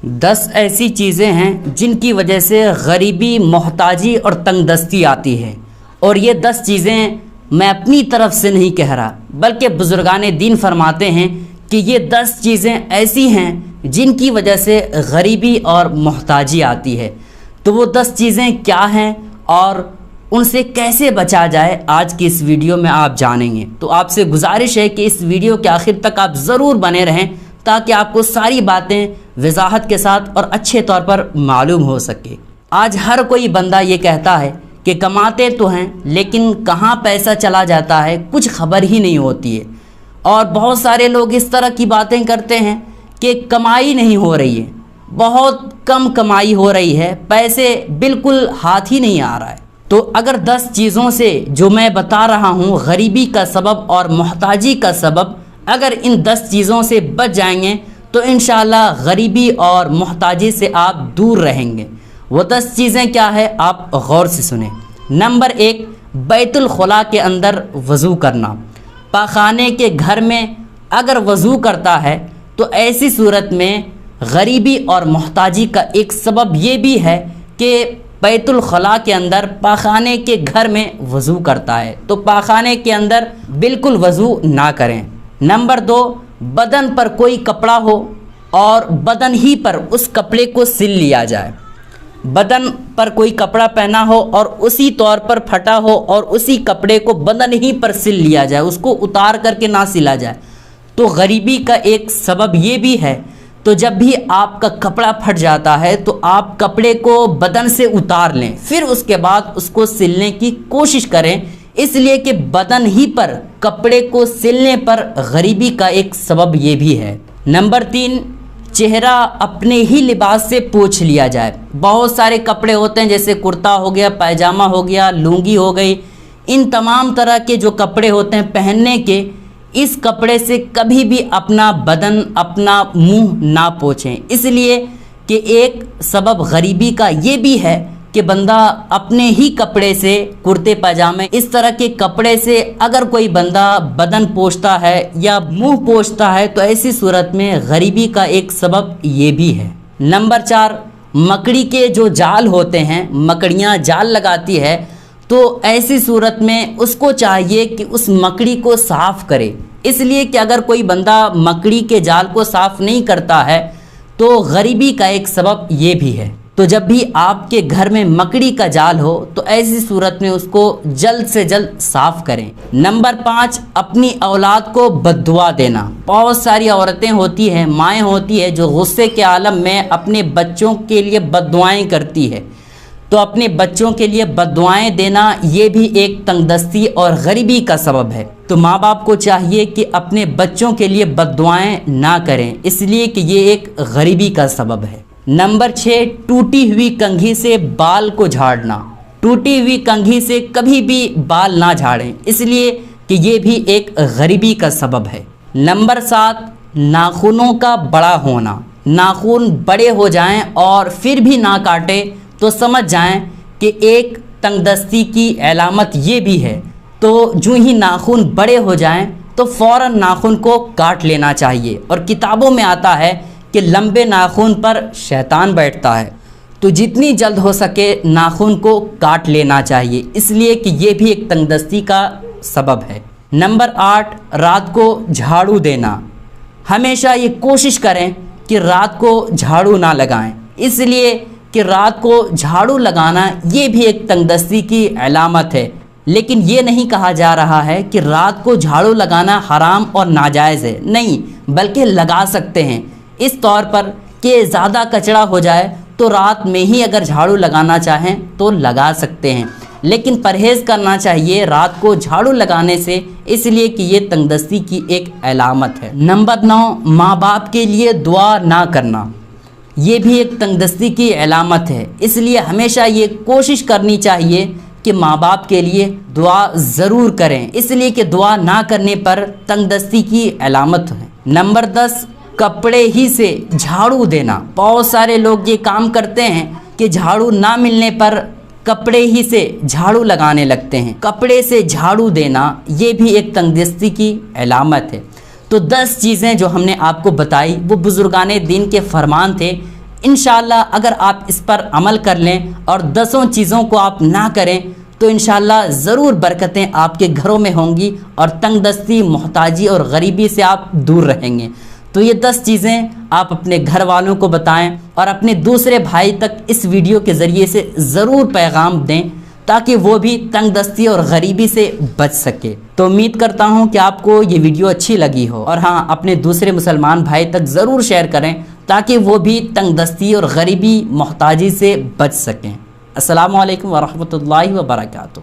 10 ایسی چیزیں ہیں جن کی وجہ سے غریبی، محتاجی اور تنگ دستی آتی ہے، اور یہ 10 چیزیں میں اپنی طرف سے نہیں کہہ رہا بلکہ بزرگان دین فرماتے ہیں کہ یہ 10 چیزیں ایسی ہیں جن کی وجہ سے غریبی اور محتاجی آتی ہے۔ تو وہ 10 چیزیں کیا ہیں اور ان سے کیسے بچا جائے، آج کی اس ویڈیو میں آپ جانیں گے۔ تو آپ سے گزارش ہے کہ اس ویڈیو کے آخر تک آپ ضرور بنے رہیں تاکہ آپ کو ساری باتیں وضاحت کے ساتھ اور اچھے طور پر معلوم ہو سکے۔ آج ہر کوئی بندہ یہ کہتا ہے کہ کماتے تو ہیں لیکن کہاں پیسہ چلا جاتا ہے کچھ خبر ہی نہیں ہوتی ہے، اور بہت سارے لوگ اس طرح کی باتیں کرتے ہیں کہ کمائی نہیں ہو رہی ہے، بہت کم کمائی ہو رہی ہے، پیسے بالکل ہاتھ ہی نہیں آ رہا ہے۔ تو اگر 10 چیزوں سے جو میں بتا رہا ہوں غریبی کا سبب اور محتاجی کا سبب، اگر ان 10 چیزوں سے بچ جائیں گے تو انشاءاللہ غریبی اور محتاجی سے آپ دور رہیں گے۔ وہ 10 چیزیں کیا ہے آپ غور سے سنیں۔ نمبر 1، بیت الخلاء کے اندر وضو کرنا۔ پاخانے کے گھر میں اگر وضو کرتا ہے تو ایسی صورت میں غریبی اور محتاجی کا ایک سبب یہ بھی ہے کہ بیت الخلاء کے اندر پاخانے کے گھر میں وضو کرتا ہے، تو پاخانے کے اندر بالکل وضو نہ کریں۔ نمبر 2، بدن پر کوئی کپڑا ہو اور بدن ہی پر اس کپڑے کو سل لیا جائے۔ بدن پر کوئی کپڑا پہنا ہو اور اسی طور پر پھٹا ہو اور اسی کپڑے کو بدن ہی پر سل لیا جائے، اس کو اتار کر کے نہ سلا جائے، تو غریبی کا ایک سبب یہ بھی ہے۔ تو جب بھی آپ کا کپڑا پھٹ جاتا ہے تو آپ کپڑے کو بدن سے اتار لیں، پھر اس کے بعد اس کو سلنے کی کوشش کریں، اس لیے کہ بدن ہی پر کپڑے کو سلنے پر غریبی کا ایک سبب یہ بھی ہے۔ نمبر 3، چہرہ اپنے ہی لباس سے پوچھ لیا جائے۔ بہت سارے کپڑے ہوتے ہیں جیسے کرتا ہو گیا، پائجامہ ہو گیا، لنگی ہو گئی، ان تمام طرح کے جو کپڑے ہوتے ہیں پہننے کے، اس کپڑے سے کبھی بھی اپنا بدن، اپنا منہ نہ پوچھیں، اس لیے کہ ایک سبب غریبی کا یہ بھی ہے کہ بندہ اپنے ہی کپڑے سے، کرتے پاجامے اس طرح کے کپڑے سے اگر کوئی بندہ بدن پوچھتا ہے یا منہ پوچھتا ہے تو ایسی صورت میں غریبی کا ایک سبب یہ بھی ہے۔ نمبر 4، مکڑی کے جو جال ہوتے ہیں، مکڑیاں جال لگاتی ہے، تو ایسی صورت میں اس کو چاہیے کہ اس مکڑی کو صاف کرے، اس لیے کہ اگر کوئی بندہ مکڑی کے جال کو صاف نہیں کرتا ہے تو غریبی کا ایک سبب یہ بھی ہے۔ تو جب بھی آپ کے گھر میں مکڑی کا جال ہو تو ایسی صورت میں اس کو جلد سے جلد صاف کریں۔ نمبر 5، اپنی اولاد کو بد دعا دینا۔ بہت ساری عورتیں ہوتی ہیں، مائیں ہوتی ہیں جو غصے کے عالم میں اپنے بچوں کے لیے بد دعائیں کرتی ہے، تو اپنے بچوں کے لیے بد دعائیں دینا یہ بھی ایک تنگ دستی اور غریبی کا سبب ہے۔ تو ماں باپ کو چاہیے کہ اپنے بچوں کے لیے بد دعائیں نہ کریں، اس لیے کہ یہ ایک غریبی کا سبب ہے۔ نمبر 6، ٹوٹی ہوئی کنگھی سے بال کو جھاڑنا۔ ٹوٹی ہوئی کنگھی سے کبھی بھی بال نہ جھاڑیں، اس لیے کہ یہ بھی ایک غریبی کا سبب ہے۔ نمبر 7، ناخنوں کا بڑا ہونا۔ ناخن بڑے ہو جائیں اور پھر بھی نہ کاٹے تو سمجھ جائیں کہ ایک تنگ دستی کی علامت یہ بھی ہے۔ تو جو ہی ناخن بڑے ہو جائیں تو فوراً ناخن کو کاٹ لینا چاہیے، اور کتابوں میں آتا ہے کہ لمبے ناخن پر شیطان بیٹھتا ہے، تو جتنی جلد ہو سکے ناخن کو کاٹ لینا چاہیے، اس لیے کہ یہ بھی ایک تنگ دستی کا سبب ہے۔ نمبر 8، رات کو جھاڑو دینا۔ ہمیشہ یہ کوشش کریں کہ رات کو جھاڑو نہ لگائیں، اس لیے کہ رات کو جھاڑو لگانا یہ بھی ایک تنگ دستی کی علامت ہے، لیکن یہ نہیں کہا جا رہا ہے کہ رات کو جھاڑو لگانا حرام اور ناجائز ہے، نہیں، بلکہ لگا سکتے ہیں اس طور پر کہ زیادہ کچرا ہو جائے تو رات میں ہی اگر جھاڑو لگانا چاہیں تو لگا سکتے ہیں، لیکن پرہیز کرنا چاہیے رات کو جھاڑو لگانے سے، اس لیے کہ یہ تنگ دستی کی ایک علامت ہے۔ نمبر 9، ماں باپ کے لیے دعا نہ کرنا۔ یہ بھی ایک تنگ دستی کی علامت ہے، اس لیے ہمیشہ یہ کوشش کرنی چاہیے کہ ماں باپ کے لیے دعا ضرور کریں، اس لیے کہ دعا نہ کرنے پر تنگ دستی کی علامت ہے۔ نمبر 10، کپڑے ہی سے جھاڑو دینا۔ بہت سارے لوگ یہ کام کرتے ہیں کہ جھاڑو نہ ملنے پر کپڑے ہی سے جھاڑو لگانے لگتے ہیں۔ کپڑے سے جھاڑو دینا یہ بھی ایک تنگ دستی کی علامت ہے۔ تو 10 چیزیں جو ہم نے آپ کو بتائی وہ بزرگان دین کے فرمان تھے، انشاءاللہ اگر آپ اس پر عمل کر لیں اور 10 چیزوں کو آپ نہ کریں تو انشاءاللہ ضرور برکتیں آپ کے گھروں میں ہوں گی اور تنگ دستی، محتاجی اور غریبی سے آپ دور رہیں گے۔ تو یہ 10 چیزیں آپ اپنے گھر والوں کو بتائیں اور اپنے دوسرے بھائی تک اس ویڈیو کے ذریعے سے ضرور پیغام دیں تاکہ وہ بھی تنگ دستی اور غریبی سے بچ سکے۔ تو امید کرتا ہوں کہ آپ کو یہ ویڈیو اچھی لگی ہو، اور ہاں، اپنے دوسرے مسلمان بھائی تک ضرور شیئر کریں تاکہ وہ بھی تنگ دستی اور غریبی، محتاجی سے بچ سکیں۔ السلام علیکم ورحمۃ اللہ وبرکاتہ۔